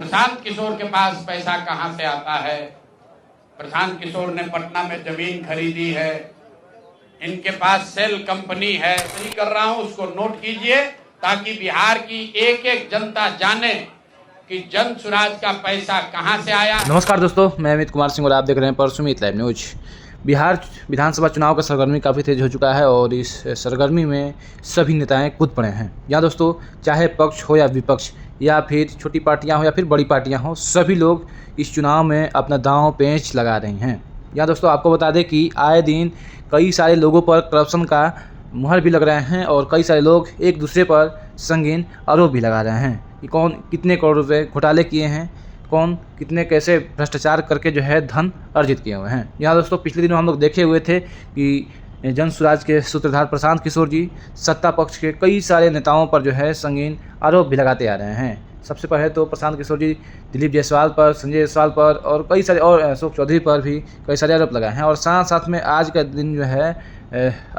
प्रशांत किशोर के पास पैसा कहां से आता है। प्रशांत किशोर ने पटना में जमीन खरीदी है, इनके पास सेल कंपनी है। नहीं कर रहा हूं, उसको नोट कीजिए ताकि बिहार की एक एक जनता जाने कि जन सुराज का पैसा कहां से आया। नमस्कार दोस्तों, मैं अमित कुमार सिंह और आप देख रहे हैं परसुमित लाइव न्यूज। बिहार विधानसभा चुनाव का सरगर्मी काफ़ी तेज हो चुका है और इस सरगर्मी में सभी नेताएं कूद पड़े हैं। यहाँ दोस्तों, चाहे पक्ष हो या विपक्ष या फिर छोटी पार्टियां हो या फिर बड़ी पार्टियां हो, सभी लोग इस चुनाव में अपना दांव पेंच लगा रही हैं। यहाँ दोस्तों आपको बता दें कि आए दिन कई सारे लोगों पर करप्शन का मुहर भी लग रहे हैं और कई सारे लोग एक दूसरे पर संगीन आरोप भी लगा रहे हैं कि कौन कितने करोड़ रुपए घोटाले किए हैं, कौन कितने कैसे भ्रष्टाचार करके जो है धन अर्जित किए हुए हैं। यहाँ दोस्तों पिछले दिनों हम लोग देखे हुए थे कि जन सुराज के सूत्रधार प्रशांत किशोर जी सत्ता पक्ष के कई सारे नेताओं पर जो है संगीन आरोप भी लगाते आ रहे हैं। सबसे पहले तो प्रशांत किशोर जी दिलीप जायसवाल पर, संजय जायसवाल पर और कई सारे और अशोक चौधरी पर भी कई सारे आरोप लगाए हैं और साथ साथ में आज का दिन जो है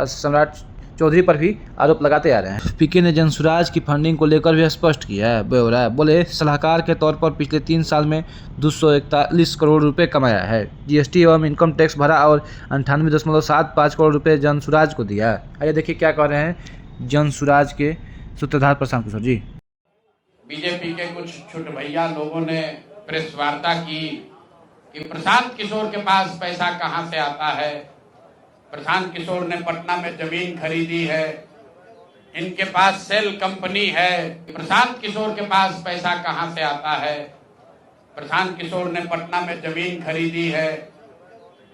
सम्राट चौधरी पर भी आरोप लगाते आ रहे हैं। पीके ने जनसुराज की फंडिंग को लेकर भी स्पष्ट किया है ब्यौरा। बोले सलाहकार के तौर पर पिछले 3 साल में 241 करोड़ रुपए कमाया है, जीएसटी एवं इनकम टैक्स भरा और 98.75 करोड़ रुपए जनसुराज को दिया। आइए देखिए क्या कह रहे हैं जनसुराज के सूत्रधार प्रशांत किशोर जी। बीजेपी के कुछ छोटे भैया लोगों ने प्रेस वार्ता की कि प्रशांत किशोर के पास पैसा कहां से आता है। प्रशांत किशोर ने पटना में जमीन खरीदी है, इनके पास सेल कंपनी है। प्रशांत किशोर के पास पैसा कहां से आता है। प्रशांत किशोर ने पटना में जमीन खरीदी है,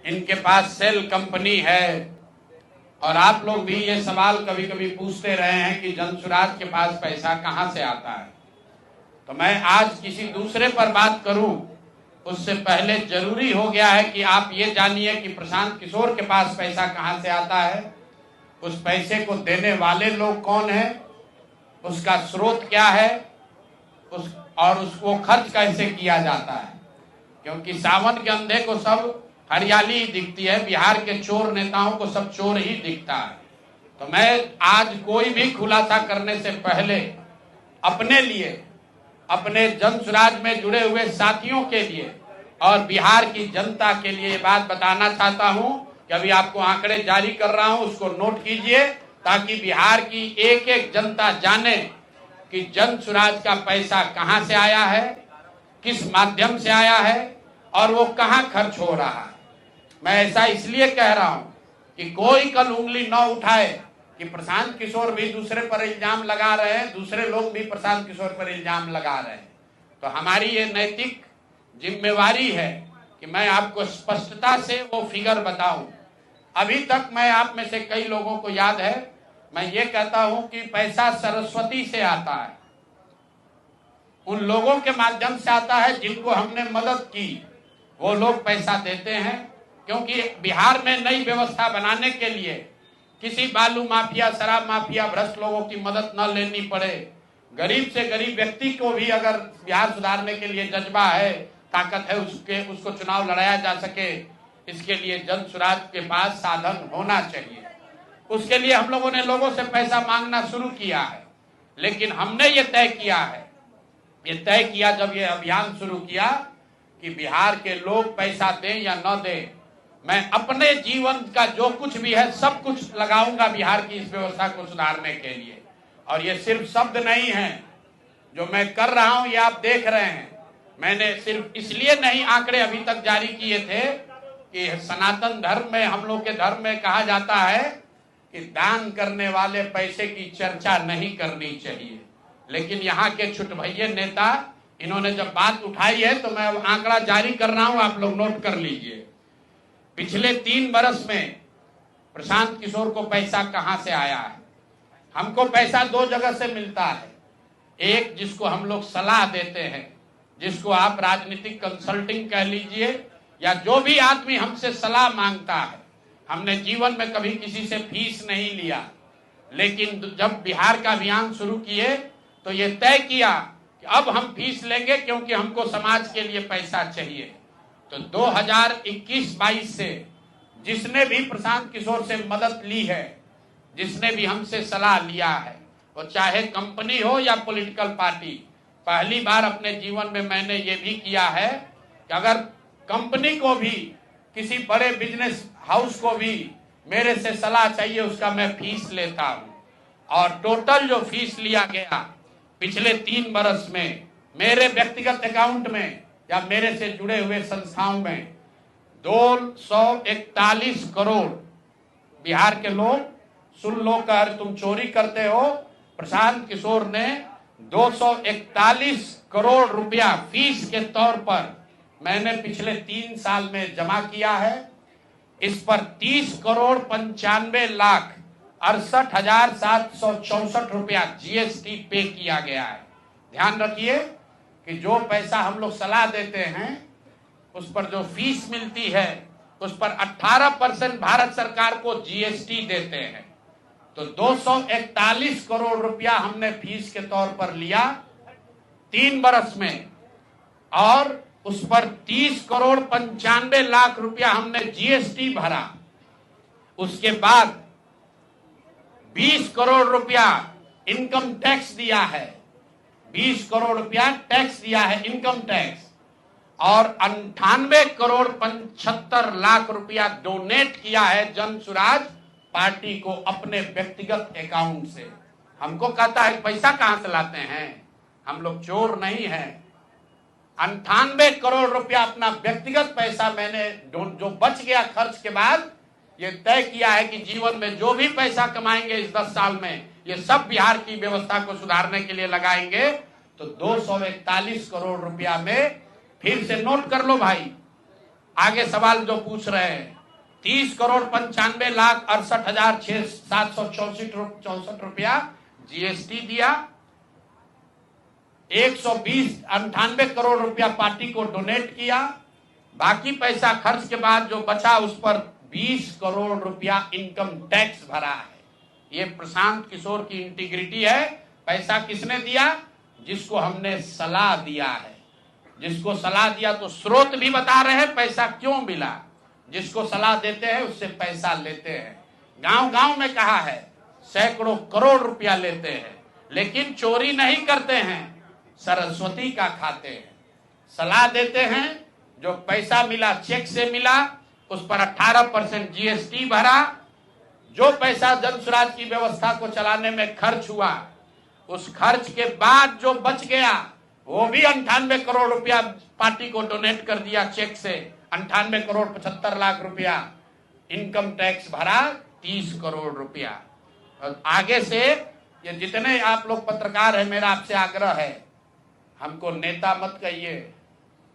इनके पास सेल कंपनी है। और आप लोग भी ये सवाल कभी कभी पूछते रहे हैं कि जनसुराज के पास पैसा कहां से आता है। तो मैं आज किसी दूसरे पर बात करूं उससे पहले जरूरी हो गया है कि आप ये जानिए कि प्रशांत किशोर के पास पैसा कहां से आता है, उस पैसे को देने वाले लोग कौन हैं, उसका स्रोत क्या है, और उसको खर्च कैसे किया जाता है। क्योंकि सावन के अंधे को सब हरियाली ही दिखती है, बिहार के चोर नेताओं को सब चोर ही दिखता है। तो मैं आज कोई भी खुलासा करने से पहले अपने लिए, अपने जनसुराज में जुड़े हुए साथियों के लिए और बिहार की जनता के लिए ये बात बताना चाहता हूं कि अभी आपको आंकड़े जारी कर रहा हूं, उसको नोट कीजिए ताकि बिहार की एक एक जनता जाने कि जनसुराज का पैसा कहां से आया है, किस माध्यम से आया है और वो कहां खर्च हो रहा है। मैं ऐसा इसलिए कह रहा हूं कि कोई कल उंगली न उठाए कि प्रशांत किशोर भी दूसरे पर इल्जाम लगा रहे हैं, दूसरे लोग भी प्रशांत किशोर पर इल्जाम लगा रहे हैं। तो हमारी ये नैतिक जिम्मेवारी है कि मैं आपको स्पष्टता से वो फिगर बताऊं। अभी तक मैं आप में से कई लोगों को याद है, मैं ये कहता हूं कि पैसा सरस्वती से आता है, उन लोगों के माध्यम से आता है जिनको हमने मदद की, वो लोग पैसा देते हैं। क्योंकि बिहार में नई व्यवस्था बनाने के लिए किसी बालू माफिया, शराब माफिया, भ्रष्ट लोगों की मदद न लेनी पड़े, गरीब से गरीब व्यक्ति को भी अगर बिहार सुधारने के लिए जज्बा है, ताकत है, उसको चुनाव लड़ाया जा सके, इसके लिए जनसुराज के पास साधन होना चाहिए। उसके लिए हम लोगों ने लोगों से पैसा मांगना शुरू किया है, लेकिन हमने ये तय किया जब ये अभियान शुरू किया कि बिहार के लोग पैसा दें या न दें, मैं अपने जीवन का जो कुछ भी है सब कुछ लगाऊंगा बिहार की इस व्यवस्था को सुधारने के लिए। और ये सिर्फ शब्द नहीं है जो मैं कर रहा हूं, ये आप देख रहे हैं। मैंने सिर्फ इसलिए नहीं आंकड़े अभी तक जारी किए थे कि सनातन धर्म में, हम लोग के धर्म में कहा जाता है कि दान करने वाले पैसे की चर्चा नहीं करनी चाहिए। लेकिन यहाँ के छुटभैये नेता, इन्होंने जब बात उठाई है तो मैं अब आंकड़ा जारी कर रहा हूं, आप लोग नोट कर लीजिए। पिछले 3 बरस में प्रशांत किशोर को पैसा कहां से आया है। हमको पैसा 2 जगह से मिलता है। एक, जिसको हम लोग सलाह देते हैं, जिसको आप राजनीतिक कंसल्टिंग कह लीजिए, या जो भी आदमी हमसे सलाह मांगता है। हमने जीवन में कभी किसी से फीस नहीं लिया, लेकिन जब बिहार का अभियान शुरू किए तो ये तय किया कि अब हम फीस लेंगे क्योंकि हमको समाज के लिए पैसा चाहिए। तो 2021-22 से जिसने भी प्रशांत किशोर से मदद ली है, जिसने भी हमसे सलाह लिया है, वो चाहे कंपनी हो या पॉलिटिकल पार्टी, पहली बार अपने जीवन में मैंने ये भी किया है कि अगर कंपनी को भी, किसी बड़े बिजनेस हाउस को भी मेरे से सलाह चाहिए, उसका मैं फीस लेता हूं। और टोटल जो फीस लिया गया पिछले 3 बरस में मेरे व्यक्तिगत अकाउंट में या मेरे से जुड़े हुए संस्थाओं में 241 करोड़। बिहार के लोग सुन लो, कर तुम चोरी करते हो, प्रशांत किशोर ने 241 करोड़ रुपया फीस के तौर पर मैंने पिछले 3 साल में जमा किया है। इस पर 30,95,68,764 रुपया जीएसटी पे किया गया है। ध्यान रखिए कि जो पैसा हम लोग सलाह देते हैं उस पर जो फीस मिलती है उस पर 18% भारत सरकार को जीएसटी देते हैं। तो 241 करोड़ रुपया हमने फीस के तौर पर लिया 3 बरस में, और उस पर 30,95,00,000 रुपया हमने जीएसटी भरा। उसके बाद 20 करोड़ रुपया इनकम टैक्स दिया है, 20 करोड़ रुपया टैक्स दिया है, इनकम टैक्स, और 98,75,00,000 रुपया डोनेट किया है जन सुराज पार्टी को अपने व्यक्तिगत अकाउंट से। हमको कहता है पैसा कहां से लाते हैं, हम लोग चोर नहीं हैं। 98 करोड़ रुपया अपना व्यक्तिगत पैसा मैंने जो बच गया खर्च के बाद ये तय किया है कि जीवन में जो भी पैसा कमाएंगे इस 10 साल में ये सब बिहार की व्यवस्था को सुधारने के लिए लगाएंगे। तो 241 करोड़ रुपया में, फिर से नोट कर लो भाई, आगे सवाल जो पूछ रहे हैं, 30,95,68,764 रुपया जीएसटी दिया, 98 करोड़ रुपया पार्टी को डोनेट किया, बाकी पैसा खर्च के बाद जो बचा उस पर 20 करोड़ रुपया इनकम टैक्स भरा है। ये प्रशांत किशोर की इंटीग्रिटी है। पैसा किसने दिया? जिसको हमने सलाह दिया है। जिसको सलाह दिया तो स्रोत भी बता रहे हैं पैसा क्यों मिला। जिसको सलाह देते हैं उससे पैसा लेते हैं। गांव गांव में कहा है सैकड़ों करोड़ रुपया लेते हैं, लेकिन चोरी नहीं करते हैं, सरस्वती का खाते हैं। सलाह देते हैं, जो पैसा मिला चेक से मिला उस पर 18% जीएसटी भरा, जो पैसा जन सुराज की व्यवस्था को चलाने में खर्च हुआ उस खर्च के बाद जो बच गया वो भी 98 करोड़ रुपया पार्टी को डोनेट कर दिया चेक से, 98,75,00,000 रुपया इनकम टैक्स भरा, 30 करोड़ रुपया। और आगे से ये जितने आप लोग पत्रकार हैं, मेरा आपसे आग्रह है, हमको नेता मत कहिए।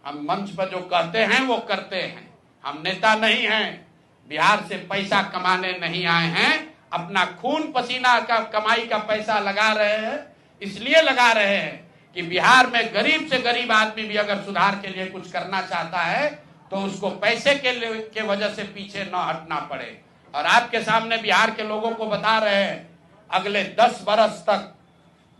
हम मंच पर जो कहते हैं वो करते हैं, हम नेता नहीं हैं। बिहार से पैसा कमाने नहीं आए हैं, अपना खून पसीना का कमाई का पैसा लगा रहे हैं। इसलिए लगा रहे हैं कि बिहार में गरीब से गरीब आदमी भी अगर सुधार के लिए कुछ करना चाहता है तो उसको पैसे के वजह से पीछे न हटना पड़े। और आपके सामने बिहार के लोगों को बता रहे हैं, अगले 10 बरस तक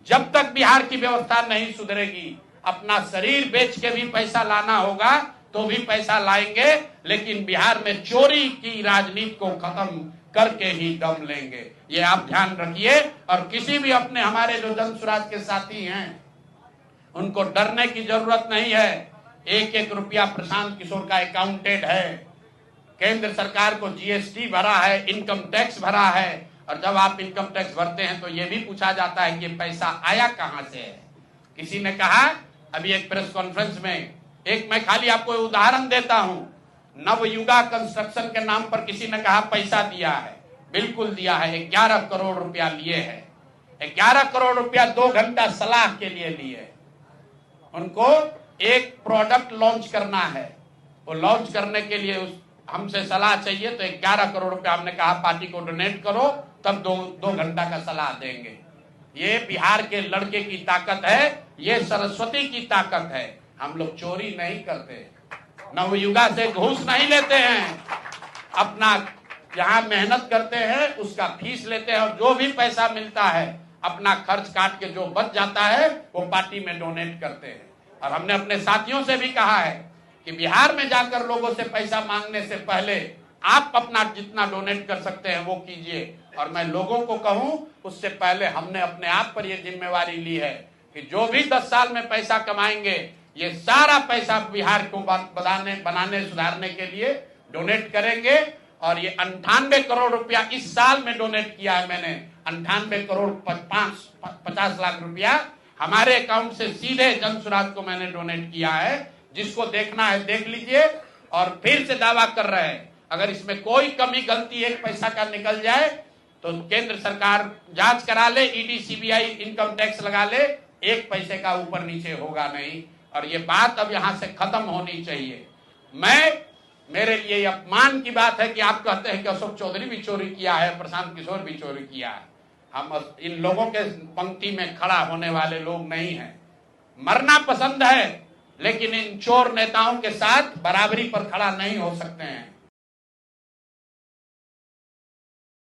जब तक बिहार की व्यवस्था नहीं सुधरेगी, अपना शरीर बेच के भी पैसा लाना होगा तो भी पैसा लाएंगे, लेकिन बिहार में चोरी की राजनीति को खत्म करके ही दम लेंगे। ये आप ध्यान रखिए। और किसी भी अपने हमारे जो जन सुराज के साथी हैं उनको डरने की जरूरत नहीं है। 1-1 रुपया प्रशांत किशोर का अकाउंटेड है, केंद्र सरकार को जीएसटी भरा है, इनकम टैक्स भरा है। और जब आप इनकम टैक्स भरते हैं तो यह भी पूछा जाता है कि पैसा आया कहां से है। किसी ने कहा अभी एक प्रेस कॉन्फ्रेंस में, एक मैं खाली आपको उदाहरण देता हूं, नवयुगा कंस्ट्रक्शन के नाम पर किसी ने कहा पैसा दिया है। बिल्कुल दिया है, 11 करोड़ रुपया लिए है। 11 करोड़ रुपया 2 घंटा सलाह के लिए लिए। उनको एक प्रोडक्ट लॉन्च करना है, वो लॉन्च करने के लिए हमसे सलाह चाहिए, तो 11 करोड़ रुपया हमने कहा पार्टी को डोनेट करो, तब 2 घंटा का सलाह देंगे। ये बिहार के लड़के की ताकत है, ये सरस्वती की ताकत है। हम लोग चोरी नहीं करते, नवयुगा से घूस नहीं लेते हैं, अपना जहां मेहनत करते हैं उसका फीस लेते हैं, और जो भी पैसा मिलता है अपना खर्च काट के जो बच जाता है वो पार्टी में डोनेट करते हैं। और हमने अपने साथियों से भी कहा है कि बिहार में जाकर लोगों से पैसा मांगने से पहले आप अपना जितना डोनेट कर सकते हैं वो कीजिए। और मैं लोगों को कहूं, उससे पहले हमने अपने आप पर यह जिम्मेवारी ली है कि जो भी 10 साल में पैसा कमाएंगे ये सारा पैसा बिहार को बनाने सुधारने के लिए डोनेट करेंगे। और ये 98 करोड़ रुपया इस साल में डोनेट किया है मैंने। 98 करोड़ 50 लाख रुपया हमारे अकाउंट से सीधे जन सुराज को मैंने डोनेट किया है। जिसको देखना है देख लीजिए। और फिर से दावा कर रहे हैं अगर इसमें कोई कमी गलती एक पैसा का निकल जाए तो केंद्र सरकार जांच करा ले, ईडी सीबीआई इनकम टैक्स लगा ले, एक पैसे का ऊपर नीचे होगा नहीं। और ये बात अब यहां से खत्म होनी चाहिए। मेरे लिए अपमान की बात है कि आप कहते हैं कि अशोक चौधरी भी चोरी किया है, प्रशांत किशोर भी चोरी किया है। हम इन लोगों के पंक्ति में खड़ा होने वाले लोग नहीं हैं। मरना पसंद है लेकिन इन चोर नेताओं के साथ बराबरी पर खड़ा नहीं हो सकते हैं।